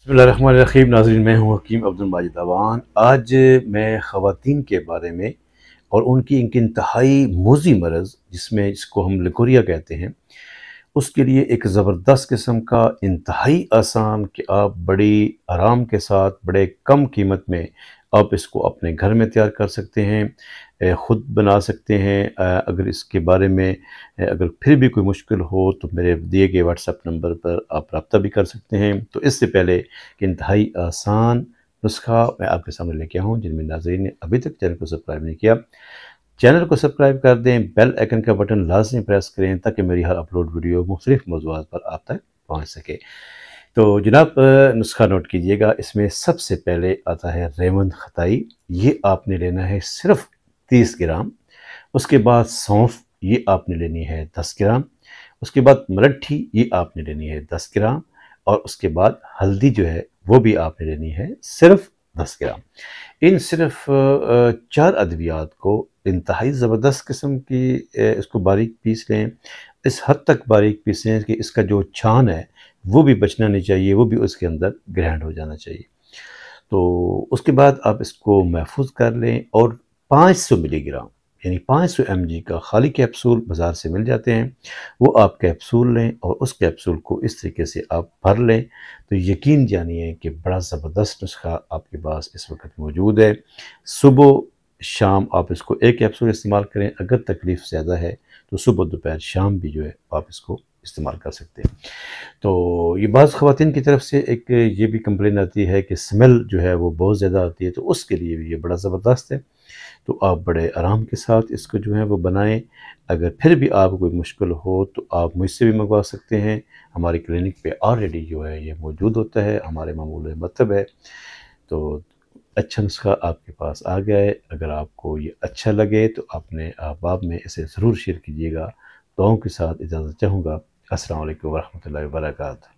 बिस्मिल्लाहिर्रहमानिर्रहीम। नाज़रीन, मैं हूँ हकीम अब्दुल माजिद अवान। आज मैं ख़वातीन के बारे में और उनकी एक इंतहाई मूज़ी मरज़ जिसमें इसको हम लिकोरिया कहते हैं, उसके लिए एक ज़बरदस्त किस्म का इंतहाई आसान कि आप बड़ी आराम के साथ बड़े कम कीमत में आप इसको अपने घर में तैयार कर सकते हैं, ख़ुद बना सकते हैं। अगर इसके बारे में अगर फिर भी कोई मुश्किल हो तो मेरे दिए गए व्हाट्सएप नंबर पर आप रब्ता भी कर सकते हैं। तो इससे पहले कि इंतहाई आसान नुस्खा मैं आपके सामने लेके आऊँ, जिनमें नाज़रीन ने अभी तक चैनल को सब्सक्राइब नहीं किया, चैनल को सब्सक्राइब कर दें, बेल आइकन का बटन लाजमी प्रेस करें ताकि मेरी हर अपलोड वीडियो मुख्तलिफ मौज़ूआत पर आप तक पहुँच सके। तो जनाब, नुस्खा नोट कीजिएगा। इसमें सबसे पहले आता है रेवंद खताई। ये आपने लेना है सिर्फ 30 ग्राम। उसके बाद सौंफ, ये आपने लेनी है 10 ग्राम। उसके बाद मलट्ठी, ये आपने लेनी है 10 ग्राम। और उसके बाद हल्दी जो है वो भी आपने लेनी है सिर्फ 10 ग्राम। इन सिर्फ 4 अद्वियात को इंतहाई ज़बरदस्त किस्म की इसको बारीक पीस लें। इस हद तक बारीक पीसें कि इसका जो छान है वो भी बचना नहीं चाहिए, वो भी उसके अंदर ग्राइंड हो जाना चाहिए। तो उसके बाद आप इसको महफूज कर लें और 500 मिलीग्राम यानी 500 mg का खाली कैप्सूल बाज़ार से मिल जाते हैं, वो आप कैप्सूल लें और उस कैप्सूल को इस तरीके से आप भर लें। तो यकीन जानिए कि बड़ा ज़बरदस्त नुस्खा आपके पास इस वक्त मौजूद है। सुबह शाम आप इसको एक कैप्सूल इस्तेमाल करें। अगर तकलीफ़ ज़्यादा है तो सुबह दोपहर शाम भी जो है आप इसको इस्तेमाल कर सकते हैं। तो ये बाज़ ख़वातीन की तरफ से एक ये भी कंप्लेन आती है कि स्मेल जो है वो बहुत ज़्यादा आती है, तो उसके लिए भी ये बड़ा ज़बरदस्त है। तो आप बड़े आराम के साथ इसको जो है वो बनाएं। अगर फिर भी आपको कोई मुश्किल हो तो आप मुझसे भी मंगवा सकते हैं। हमारी क्लिनिक पे ऑलरेडी जो है ये मौजूद होता है, हमारे मामूल मतलब है। तो अच्छा नुस्खा आपके पास आ गया है। अगर आपको ये अच्छा लगे तो अपने अहबाब में इसे ज़रूर शेयर कीजिएगा। दुआओं के साथ इजाज़त चाहूँगा। अस्सलाम वालेकुम व रहमतुल्लाहि व बरकातहू।